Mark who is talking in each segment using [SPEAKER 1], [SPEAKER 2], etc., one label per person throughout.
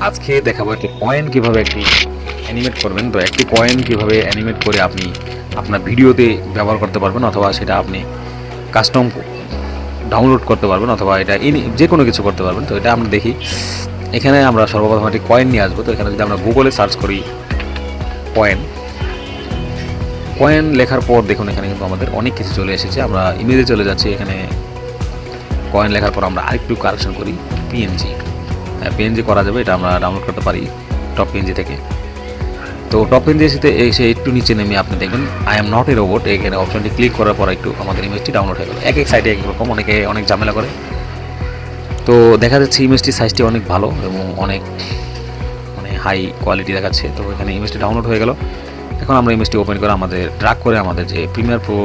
[SPEAKER 1] আজকে দেখাবো একটি পয়েন্ট কীভাবে একটি অ্যানিমেট করবেন। তো একটি পয়েন্ট কীভাবে অ্যানিমেট করে আপনি আপনার ভিডিওতে ব্যবহার করতে পারবেন, অথবা সেটা আপনি কাস্টম ডাউনলোড করতে পারবেন, অথবা এটা যে কোনো কিছু করতে পারবেন। তো এটা আমরা দেখি। এখানে আমরা সর্বপ্রথম একটি কয়েন নিয়ে আসবো। তো এখানে যদি আমরা গুগলে সার্চ করি কয়েন কয়েন লেখার পর দেখুন এখানে কিন্তু আমাদের অনেক কিছু চলে এসেছে। আমরা ইমেজে চলে যাচ্ছি। এখানে কয়েন লেখার পর আমরা আরেকটু কারেকশন করি পিএনজি। পিএনজি করা যাবে, এটা আমরা ডাউনলোড করতে পারি টপ পিএনজি থেকে। তো টপ পিএনজিতে এসে একটু নিচে নেমে আপনি দেখবেন I am not a robot, এখানে অপশনটি ক্লিক করার পর একটু আমাদের ইমেজটি ডাউনলোড হয়ে গেল। এক এক সাইডে একরকম, অনেকে অনেক ঝামেলা করে। তো দেখা যাচ্ছে ইমেজটির সাইজটি অনেক ভালো এবং অনেক হাই কোয়ালিটি দেখাচ্ছে। তো এখানে ইমেজটি ডাউনলোড হয়ে গেল। এখন আমরা ইমেজটি ওপেন করে আমাদের ড্র্যাগ করে আমাদের যে প্রিমিয়ার প্রো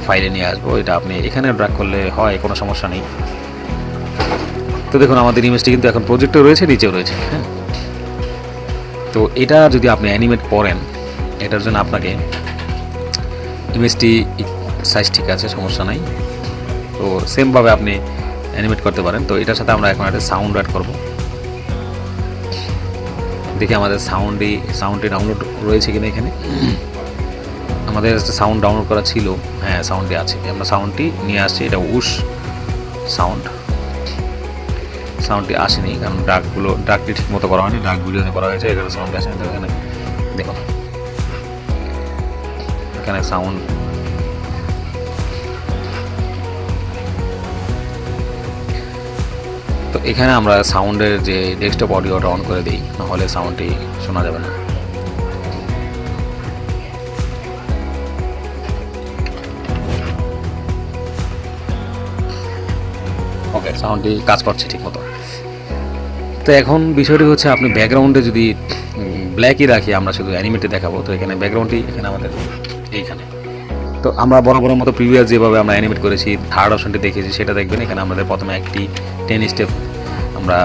[SPEAKER 1] ফাইলে নিয়ে আসবো। এটা আপনি এখানে ড্র্যাগ করলে হয়, কোনো সমস্যা নেই। তো দেখুন আমাদের ইমেজটি কিন্তু এখন প্রজেক্টে রয়েছে, নিচেও রয়েছে। হ্যাঁ, তো এটা যদি আপনি অ্যানিমেট করেন, এটার জন্য আপনাকে ইমেজটি সাইজ ঠিক আছে, সমস্যা নাই। তো সেমভাবে আপনি অ্যানিমেট করতে পারেন। তো এটার সাথে আমরা এখন একটা সাউন্ড অ্যাড করব। দেখি আমাদের সাউন্ডটি ডাউনলোড রয়েছে কিনা। এখানে আমাদের সাউন্ড ডাউনলোড করা ছিল, হ্যাঁ সাউন্ডটি আছে। আমরা সাউন্ডটি নিয়ে আসছি। এটা উশ সাউন্ডটি আসেনি, কারণ ডাকটি ঠিক মতো করা হয়নি। ডাক ভিডিওতে করা হয়েছে, এখানে সাউন্ড আসেনি। তো এখানে দেখুন এখানে সাউন্ড, তো এখানে আমরা সাউন্ডের যে ডেস্কটপ অডিওটা অন করে দিই, নাহলে সাউন্ডটি শোনা যাবে না। ওকে, সাউন্ডটি কাজ করছে ঠিক মতো। তো এখন বিষয়টি হচ্ছে আপনি ব্যাকগ্রাউন্ডে যদি ব্ল্যাকই রাখি, আমরা শুধু অ্যানিমেটে দেখাবো। তো এখানে ব্যাকগ্রাউন্ডটি এখানে আমাদের এইখানে, তো আমরা বড় মতো প্রিভিয়াস যেভাবে আমরা অ্যানিমেট করেছি, থার্ড অপশনটি দেখেছি সেটা দেখবেন। এখানে আমাদের প্রথমে একটি 10 স্টেপ আমরা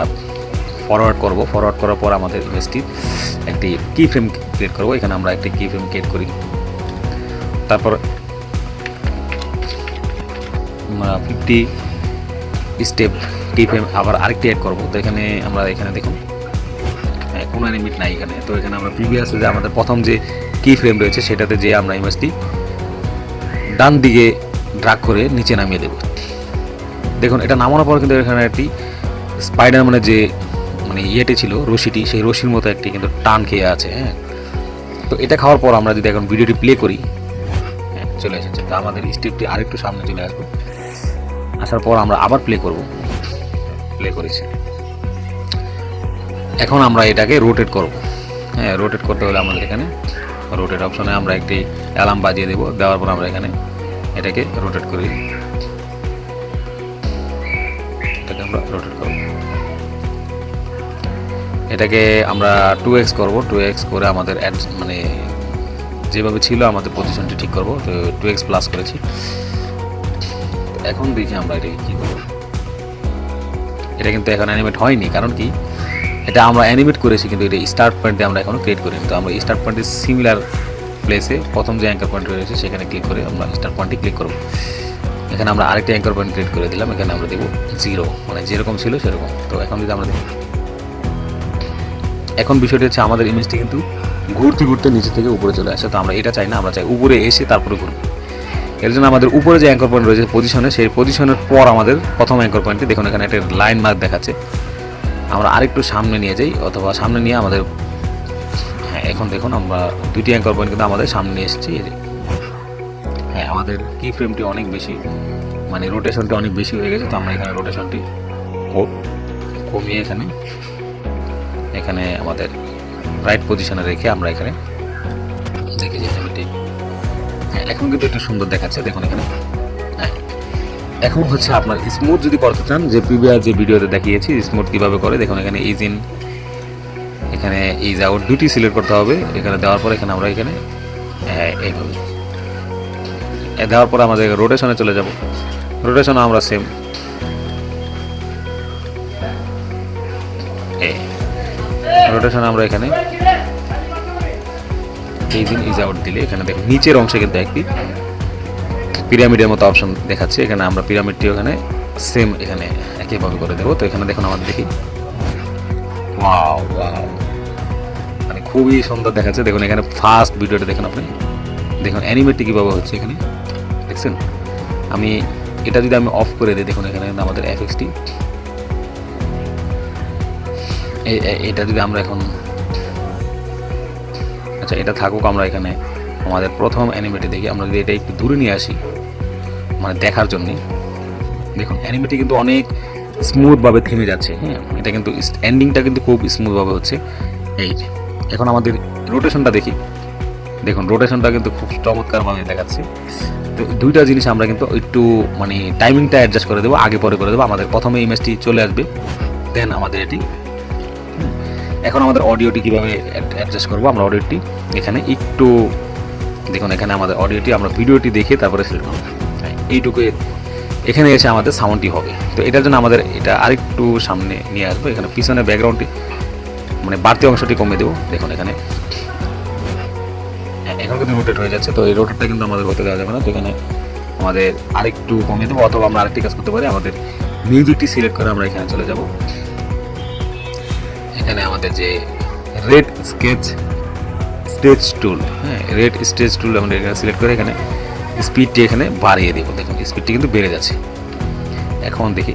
[SPEAKER 1] ফরওয়ার্ড করব। ফরওয়ার্ড করার পর আমাদের ইমেজটি একটি কি ফ্রেম ক্রিয়েট করব। এখানে আমরা একটি কি ফ্রেম ক্রিয়েট করি। তারপর 50 স্টেপ কি ফ্রেম আবার আরেকটি অ্যাড করব। তো এখানে আমরা এখানে দেখুন কোনো অ্যানিমেট নাই এখানে। তো এখানে আমরা প্রিভিয়াস যে আমাদের প্রথম যে কি ফ্রেম রয়েছে সেটাতে যে আমরা ইমেজটি ডান দিকে ড্র্যাগ করে নিচে নামিয়ে দেব। দেখুন এটা নামানোর পর কিন্তু এখানে একটি স্পাইডারম্যানের যে ইয়েটি ছিল, রশিটি, সেই রশির মতো একটি কিন্তু টান খেয়ে আছে। হ্যাঁ, তো এটা খাওয়ার পর আমরা যদি এখন ভিডিওটি প্লে করি, হ্যাঁ চলে এসেছে। তো আমাদের স্টেপটি আরেকটু সামনে চলে আসবে। আসার পর আমরা আবার প্লে করব। প্লে করেছি। এখন আমরা এটাকে রোটেট করব। হ্যাঁ, রোটেট করতে হলে আমাদের এখানে রোটেট অপশনে আমরা একটি অ্যালার্ম বাজিয়ে দেব। দেওয়ার পর আমরা এখানে এটাকে রোটেট করি। এটাকে আমরা রোটেট করব। এটাকে আমরা 2x করব। 2x করে আমাদের যেভাবে ছিল আমাদের পজিশনটি ঠিক করব। তো 2x প্লাস করেছি। এখন দেখি আমরা এটাকে কী করব। এটা কিন্তু এখন অ্যানিমেট হয়নি, কারণ কি, এটা আমরা অ্যানিমেট করেছি কিন্তু এটা স্টার্ট পয়েন্টে আমরা এখনও ক্রিয়েট করিনি। তো আমরা স্টার্ট পয়েন্টের সিমিলার প্লেসে প্রথম যে অ্যাঙ্কার পয়েন্ট রয়েছে সেখানে ক্লিক করে আমরা স্টার্ট পয়েন্টে ক্লিক করব। এখানে আমরা আরেকটা অ্যাঙ্কার পয়েন্ট ক্রিয়েট করে দিলাম। এখানে আমরা দেবো 0, যেরকম ছিল সেরকম। তো এখন যদি আমরা দেখি, এখন বিষয়টি হচ্ছে আমাদের ইমেজটি কিন্তু ঘুরতে ঘুরতে নিচে থেকে উপরে চলে আসে। তো আমরা এটা চাই না, আমরা চাই উপরে এসে তারপরে ঘুরবো। এর জন্য আমাদের উপরে যে অ্যাঙ্কার পয়েন্ট রয়েছে পজিশনে, সেই পজিশনের পর আমাদের প্রথম অ্যাঙ্কার পয়েন্টটি দেখুন এখানে একটা লাইন মার্ক দেখাচ্ছে। আমরা আরেকটু সামনে নিয়ে যাই, অথবা সামনে নিয়ে আমাদের, হ্যাঁ এখন দেখুন আমরা দুটি অ্যাঙ্কার পয়েন্ট কিন্তু আমাদের সামনে নিয়ে এসেছি। হ্যাঁ, আমাদের কি ফ্রেমটি অনেক বেশি, রোটেশনটি অনেক বেশি হয়ে গেছে। তো আমরা এখানে রোটেশনটি কমিয়ে এখানে আমাদের রাইট পজিশনে রেখে আমরা এখানে দেখি যে হ্যাঁ এখন কিন্তু একটু সুন্দর দেখাচ্ছে। দেখুন এখানে, হ্যাঁ এখন হচ্ছে আপনার স্মুথ যদি করতে চান, যে প্রিভিয়াস যে ভিডিওতে দেখিয়েছি স্মুথ কীভাবে করে, দেখুন এখানে ইজ ইন, এখানে ইজ আউট দুটি সিলেক্ট করতে হবে। এখানে দেওয়ার পর এখানে আমরা এখানে হ্যাঁ এইভাবে দেওয়ার পর আমাদের রোটেশনে চলে যাব। রোটেশনে আমরা সেম রোটেশনে আমরা এখানে ইজ ইন ইজ আউট দিলে এখানে দেখুন নিচের অংশে কিন্তু একটি পিরামিডের মতো অপশন দেখাচ্ছে। এখানে আমরা পিরামিডটি ওখানে সেম এখানে একইভাবে করে দেবো। তো এখানে দেখুন আমাদের দেখি ওয়াও ওয়াও, মানে খুবই সুন্দর দেখাচ্ছে। দেখুন এখানে ফার্স্ট ভিডিওটা দেখুন আপনি, দেখুন অ্যানিমেটটি কীভাবে হচ্ছে এখানে দেখছেন। আমি এটা যদি আমি অফ করে দিই, দেখুন এখানে আমাদের এফএক্সটি, এটা যদি আমরা এখন, আচ্ছা এটা থাকুক, আমরা এখানে আমাদের প্রথম অ্যানিমেটে দেখি। আমরা যদি এটা একটু দূরে নিয়ে আসি মানে দেখার জন্যে, দেখুন অ্যানিমেটে কিন্তু অনেক স্মুথভাবে থেমে যাচ্ছে। হ্যাঁ, এটা কিন্তু এন্ডিংটা কিন্তু খুব স্মুথভাবে হচ্ছে। এই এখন আমাদের রোটেশনটা দেখি, দেখুন রোটেশনটা কিন্তু খুব চমৎকারভাবে দেখাচ্ছে। তো দুইটা জিনিস আমরা কিন্তু একটু মানে টাইমিংটা অ্যাডজাস্ট করে দেবো, আগে পরে করে দেবো। আমাদের প্রথমে ইমেজটি চলে আসবে, দেন আমাদের এটি। এখন আমাদের অডিওটি কীভাবে অ্যাডজাস্ট করবো, আমরা অডিওটি এখানে একটু দেখুন, এখানে আমাদের অডিওটি আমরা ভিডিওটি দেখে তারপরে সিলেক্ট করবো। এইটুকু এখানে এসে আমাদের সাউন্ডটি হবে। তো এটার জন্য আমাদের এটা আরেকটু সামনে নিয়ে আসবো। এখানে পিছনে ব্যাকগ্রাউন্ডটি মানে বাড়তি অংশটি কমে দেবো। দেখুন এখানে এখন কিন্তু রোটেট হয়ে যাচ্ছে, তো এই রোটেটটা কিন্তু আমাদের হতে দেওয়া যাবে না। তো এখানে আমাদের আরেকটু কমিয়ে দেবো, অথবা আমরা আরেকটি কাজ করতে পারি, আমাদের মিউজিকটি সিলেক্ট করে আমরা এখানে চলে যাব। এখানে আমাদের যে রেড স্টেজ টুল, হ্যাঁ রেড স্টেজ টুল আমরা এখানে সিলেক্ট করে এখানে স্পিডটি এখানে বাড়িয়ে দেবো। দেখুন স্পিডটি কিন্তু বেড়ে যাচ্ছে। এখন দেখি,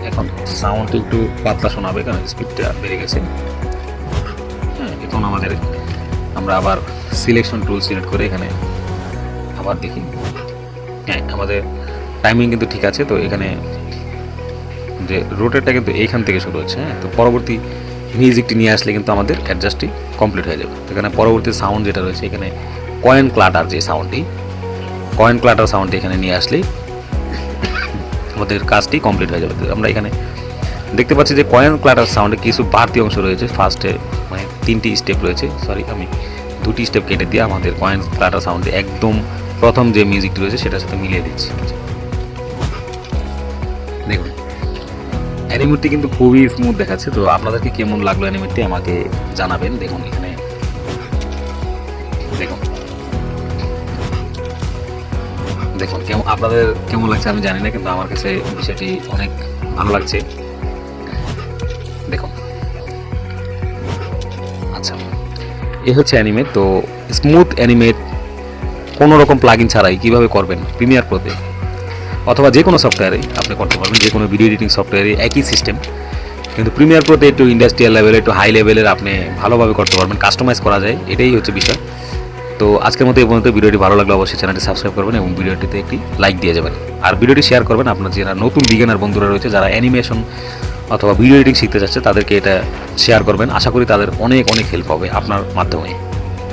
[SPEAKER 1] এখন সাউন্ডটি একটু পাতলা শোনাবে কারণ স্পিডটা বেড়ে গেছে। হ্যাঁ, এখন আমরা আবার সিলেকশন টুল সিলেক্ট করে এখানে আবার দেখি, হ্যাঁ আমাদের টাইমিং কিন্তু ঠিক আছে। তো এখানে যে রোটেটটা কিন্তু এইখান থেকে শুরু হচ্ছে। হ্যাঁ, তো পরবর্তী মিউজিকটি নিয়ে আসলে কিন্তু আমাদের অ্যাডজাস্টটি কমপ্লিট হয়ে যাবে। এখানে পরবর্তী সাউন্ড যেটা রয়েছে, এখানে কয়েন ক্লাটার যে সাউন্ডটি, কয়েন ক্লাটার সাউন্ডটি এখানে নিয়ে আসলেই আমাদের কাজটি কমপ্লিট হয়ে যাবে। আমরা এখানে দেখতে পাচ্ছি যে কয়েন ক্লাটার সাউন্ডে কিছু বাড়তি অংশ রয়েছে। ফার্স্টে মানে 3টি স্টেপ রয়েছে, সরি আমি 2টি স্টেপ কেটে দিয়ে আমাদের কয়েন ক্লাটার সাউন্ডে একদম প্রথম যে মিউজিকটি রয়েছে সেটার সাথে মিলিয়ে দিচ্ছি। দেখুন অ্যানিমেটটি কিন্তু খুবই স্মুথ দেখাচ্ছে। তো আপনাদেরকে কেমন লাগলো অ্যানিমেটটি আমাকে জানাবেন। দেখুন এখানে দেখুন দেখুন কেমন, আপনাদের কেমন লাগছে আমি জানি না, কিন্তু আমার কাছে বিষয়টি অনেক ভালো লাগছে। দেখুন আচ্ছা, এই হচ্ছে অ্যানিমেট। তো স্মুথ অ্যানিমেট কোনো রকম প্লাগইন ছাড়াই কীভাবে করবেন প্রিমিয়ার প্রোতে অথবা যে কোনো সফটওয়্যারে আপনি করতে পারবেন, যে কোনো ভিডিও এডিটিং সফটওয়্যারে একই সিস্টেম, কিন্তু প্রিমিয়ার প্রোতে একটু ইন্ডাস্ট্রিয়াল লেভেলে একটু হাই লেভেলের আপনি ভালোভাবে করতে পারবেন, কাস্টমাইজ করা যায়, এটাই হচ্ছে বিষয়। তো আজকের মতো এই পর্যন্ত। ভিডিওটি ভালো লাগলে অবশ্যই চ্যানেলটি সাবস্ক্রাইব করবেন এবং ভিডিওটিতে একটি লাইক দিয়ে যাবেন, আর ভিডিওটি শেয়ার করবেন। আপনার যারা নতুন বিগিনার বন্ধুরা রয়েছে, যারা অ্যানিমেশন অথবা ভিডিও এডিটিং শিখতে চাচ্ছে, তাদেরকে এটা শেয়ার করবেন। আশা করি তাদের অনেক অনেক হেল্প হবে আপনার মাধ্যমে।